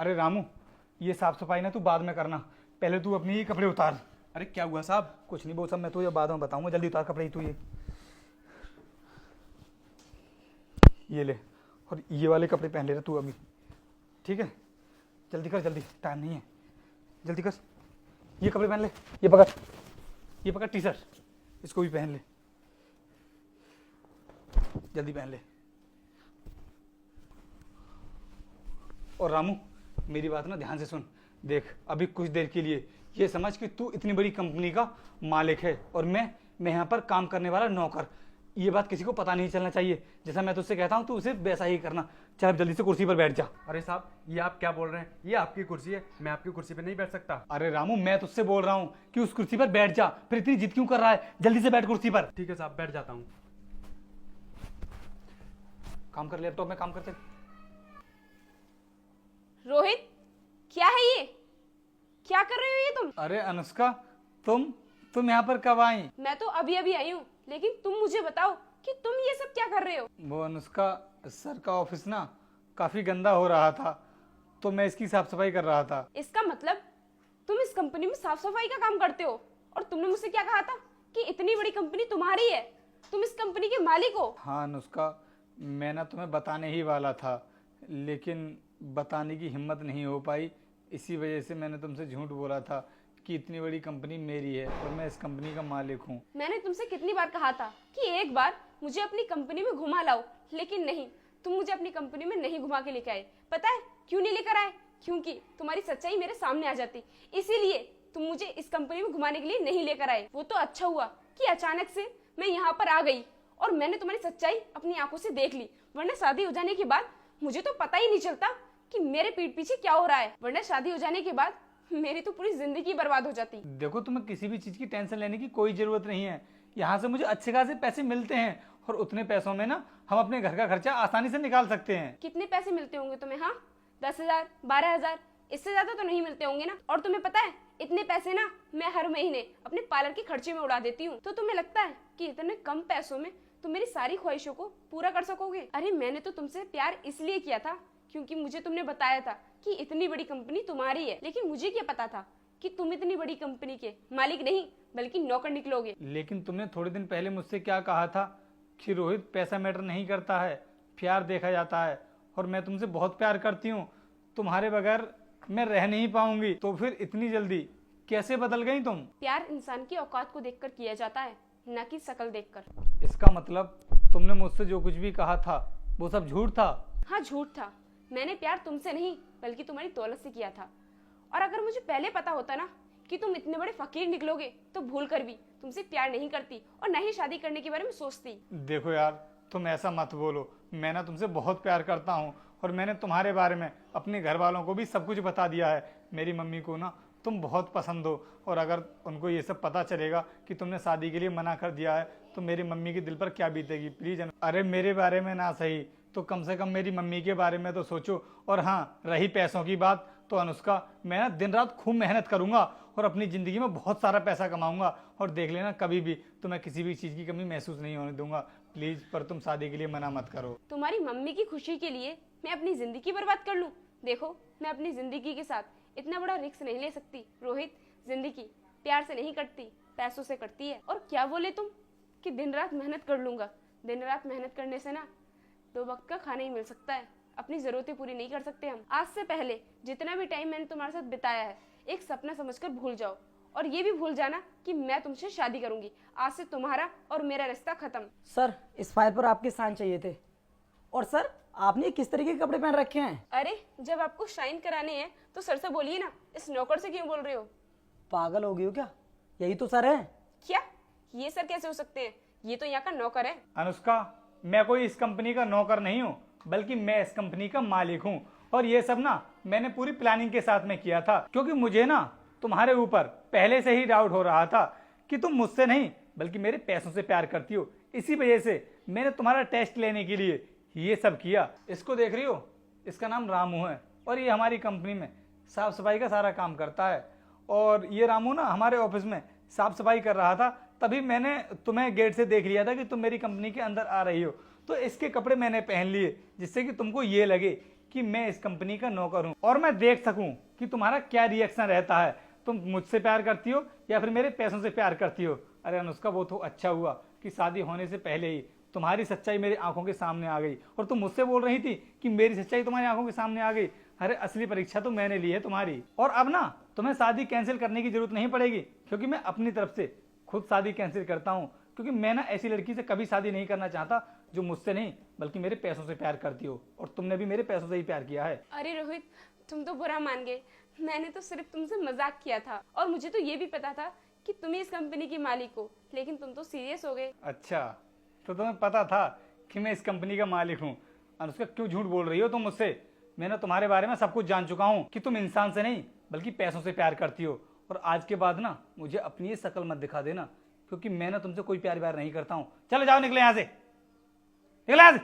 अरे रामू, ये साफ सफाई ना तू बाद में करना, पहले तू अपने ही कपड़े उतार। अरे क्या हुआ साहब? कुछ नहीं वो सब मैं तुझे बाद में बताऊंगा, जल्दी उतार कपड़े ही तू ये ले, और ये वाले कपड़े पहन ले रहा तू अभी, ठीक है? जल्दी कर, जल्दी, टाइम नहीं है, जल्दी कर। ये कपड़े पहन ले, ये पकड़ टी शर्ट, इसको भी पहन ले, जल्दी पहन ले। और रामू, मेरी बात ना ध्यान से सुन। देख, अभी कुछ देर के लिए ये समझ कि तू इतनी बड़ी कंपनी का मालिक है और मैं यहाँ पर काम करने वाला नौकर। ये बात किसी को पता नहीं चलना चाहिए। जैसा मैं तुझसे कहता हूँ तू उसे वैसा ही करना। चल अब जल्दी से कुर्सी पर बैठ जा। अरे साहब, ये आप क्या बोल रहे हैं? ये आपकी कुर्सी है, मैं आपकी कुर्सी पे नहीं बैठ सकता। अरे रामू, मैं तुझसे बोल रहा हूँ कि उस कुर्सी पर बैठ जा, फिर इतनी जिद क्यों कर रहा है? जल्दी से बैठ कुर्सी पर। ठीक है साहब, बैठ जाता हूँ। काम कर, लैपटॉप में काम करते। रोहित, क्या है ये? क्या कर रहे हो ये तुम? अरे अनुष्का, तुम यहाँ पर कब आई? मैं तो अभी अभी आई हूँ, लेकिन तुम मुझे बताओ कि तुम ये सब क्या कर रहे हो? वो अनुष्का, सर का ऑफिस ना काफी गंदा हो रहा था, तो मैं इसकी साफ सफाई कर रहा था। इसका मतलब तुम इस कंपनी में साफ सफाई का काम करते हो, और तुमने मुझसे क्या कहा था कि इतनी बड़ी कंपनी तुम्हारी है, तुम इस कंपनी के मालिक हो। हाँ अनुष्का, मैं ना तुम्हें बताने ही वाला था, लेकिन बताने की हिम्मत नहीं हो पाई। इसी वजह से मैंने तुमसे झूठ बोला था कि इतनी बड़ी कंपनी मेरी है और मैं इस कंपनी का मालिक हूँ। मैंने तुमसे कितनी बार कहा था कि एक बार मुझे अपनी कंपनी में घुमा लाओ, लेकिन नहीं, तुम मुझे अपनी कंपनी में नहीं घुमा के लेकर आए। पता है क्यों नहीं लेकर आए? क्योंकि तुम्हारी सच्चाई मेरे सामने आ जाती, इसीलिए तुम मुझे इस कंपनी में घुमाने के लिए नहीं लेकर आए। वो तो अच्छा हुआ कि अचानक से मैं यहाँ पर आ गई और मैंने तुम्हारी सच्चाई अपनी आंखों से देख ली, वरना शादी हो जाने के बाद मुझे तो पता ही नहीं चलता कि मेरे पीठ पीछे क्या हो रहा है। वरना शादी हो जाने के बाद मेरी तो पूरी जिंदगी बर्बाद हो जाती। देखो, तुम्हें किसी भी चीज की टेंशन लेने की कोई जरूरत नहीं है। यहाँ से मुझे अच्छे खासे पैसे मिलते हैं और उतने पैसों में ना हम अपने घर का खर्चा आसानी से निकाल सकते हैं। कितने पैसे मिलते होंगे तुम्हें? हाँ, 10,000, 12,000, इससे ज्यादा तो नहीं मिलते होंगे ना। और तुम्हें पता है इतने पैसे ना मैं हर महीने अपने पार्लर के खर्चे में उड़ा देती हूँ। तो तुम्हें लगता है कि इतने कम पैसों में तुम मेरी सारी ख्वाहिशों को पूरा कर सकोगे? अरे मैंने तो तुमसे प्यार इसलिए किया था क्योंकि मुझे तुमने बताया था कि इतनी बड़ी कंपनी तुम्हारी है, लेकिन मुझे क्या पता था कि तुम इतनी बड़ी कंपनी के मालिक नहीं बल्कि नौकर निकलोगे। लेकिन तुमने थोड़े दिन पहले मुझसे क्या कहा था कि रोहित, पैसा मैटर नहीं करता है, प्यार देखा जाता है, और मैं तुमसे बहुत प्यार करती हूँ, तुम्हारे बगैर मैं रह नहीं पाऊंगी। तो फिर इतनी जल्दी कैसे बदल गई तुम? प्यार इंसान की औकात को देखकर किया जाता है, न कि शकल देखकर। इसका मतलब तुमने मुझसे जो कुछ भी कहा था वो सब झूठ था? हाँ, झूठ था। मैंने प्यार तुमसे नहीं बल्कि तुम्हारी दौलत से किया था। और अगर मुझे पहले पता होता ना कि तुम इतने बड़े फकीर निकलोगे तो भूल कर भी तुमसे प्यार नहीं करती और न ही शादी करने के बारे में सोचती। देखो यार, तुम ऐसा मत बोलो, मैं ना तुमसे बहुत प्यार करता हूँ और मैंने तुम्हारे बारे में अपने घर वालों को भी सब कुछ बता दिया है। मेरी मम्मी को ना तुम बहुत पसंद हो, और अगर उनको ये सब पता चलेगा कि तुमने शादी के लिए मना कर दिया है तो मेरी मम्मी के दिल पर क्या बीतेगी। प्लीज, अरे मेरे बारे में ना सही तो कम से कम मेरी मम्मी के बारे में तो सोचो। और हाँ, रही पैसों की बात, तो अनुष्का, मैं ना दिन रात खूब मेहनत करूंगा और अपनी जिंदगी में बहुत सारा पैसा कमाऊंगा, और देख लेना कभी भी तो मैं किसी भी चीज की कमी महसूस नहीं होने दूंगा। प्लीज, पर तुम शादी के लिए मना मत करो। तुम्हारी मम्मी की खुशी के लिए मैं अपनी जिंदगी बर्बाद कर लूं? देखो, मैं अपनी जिंदगी के साथ इतना बड़ा रिस्क नहीं ले सकती। रोहित, जिंदगी प्यार से नहीं कटती, पैसों से कटती है। और क्या बोले तुम कि दिन रात मेहनत कर लूंगा? दिन रात मेहनत करने से ना 2 वक्त का खाना ही मिल सकता है, अपनी जरूरतें पूरी नहीं कर सकते हम। आज से पहले जितना भी टाइम मैंने तुम्हारे साथ बिताया है, एक सपना समझकर भूल जाओ, और ये भी भूल जाना कि मैं तुमसे शादी करूंगी। आज से तुम्हारा और मेरा रिश्ता खत्म। सर, इस फाइल पर आपके साइन चाहिए थे। और सर, आपने किस तरीके के कपड़े पहन रखे हैं? अरे, जब आपको शाइन कराने हैं तो सर से बोलिए ना, इस नौकर से क्यों बोल रहे हो? पागल हो गई हो क्या? यही तो सर है। क्या? ये सर कैसे हो सकते हैं? ये तो यहाँ का नौकर है। अनुष्का, मैं कोई इस कंपनी का नौकर नहीं हूँ, बल्कि मैं इस कंपनी का मालिक हूँ। और ये सब ना मैंने पूरी प्लानिंग के साथ में किया था, क्योंकि मुझे ना तुम्हारे ऊपर पहले से ही डाउट हो रहा था कि तुम मुझसे नहीं बल्कि मेरे पैसों से प्यार करती हो। इसी वजह से मैंने तुम्हारा टेस्ट लेने के लिए ये सब किया। इसको देख रही हो, इसका नाम रामू है और ये हमारी कंपनी में साफ सफाई का सारा काम करता है। और ये रामू ना हमारे ऑफिस में साफ सफाई कर रहा था, तभी मैंने तुम्हें गेट से देख लिया था कि तुम मेरी कंपनी के अंदर आ रही हो, तो इसके कपड़े मैंने पहन लिए, जिससे कि तुमको ये लगे कि मैं इस कंपनी का नौकर हूँ और मैं देख सकूं कि तुम्हारा क्या रिएक्शन रहता है। तुम मुझसे प्यार करती हो या फिर मेरे पैसों से प्यार करती हो। अरे अनुष्का, वो तो अच्छा हुआ कि शादी होने से पहले ही तुम्हारी सच्चाई मेरी आंखों के सामने आ गई और तुम मुझसे बोल रही थी कि मेरी सच्चाई तुम्हारी आंखों के सामने आ गई। अरे असली परीक्षा तो मैंने ली है तुम्हारी। और अब ना तुम्हें शादी कैंसिल करने की जरूरत नहीं पड़ेगी, क्योंकि मैं अपनी तरफ से खुद शादी कैंसिल करता हूँ। क्योंकि मैं ना ऐसी लड़की से कभी शादी नहीं करना चाहता जो मुझसे नहीं बल्कि मेरे पैसों से प्यार करती हो, और तुमने भी मेरे पैसों से ही प्यार किया है। अरे रोहित, तुम तो बुरा मान गए। मैंने तो सिर्फ तुमसे मजाक किया था और मुझे तो ये भी पता था कि तुम ही इस कंपनी की मालिक हो, लेकिन तुम तो सीरियस हो गए। अच्छा, तो तुम्हें पता था कि मैं इस कंपनी का मालिक हूँ। अनुष्का, क्यों झूठ बोल रही हो तुम मुझसे? मैंने तुम्हारे बारे में सब कुछ जान चुका हूँ कि तुम इंसान से नहीं बल्कि पैसों से प्यार करती हो। और आज के बाद ना मुझे अपनी ये शक्ल मत दिखा देना, क्योंकि मैं ना तुमसे कोई प्यार व्यार नहीं करता हूँ। चलो जाओ, निकले यहाँ से, निकले यहाँ से।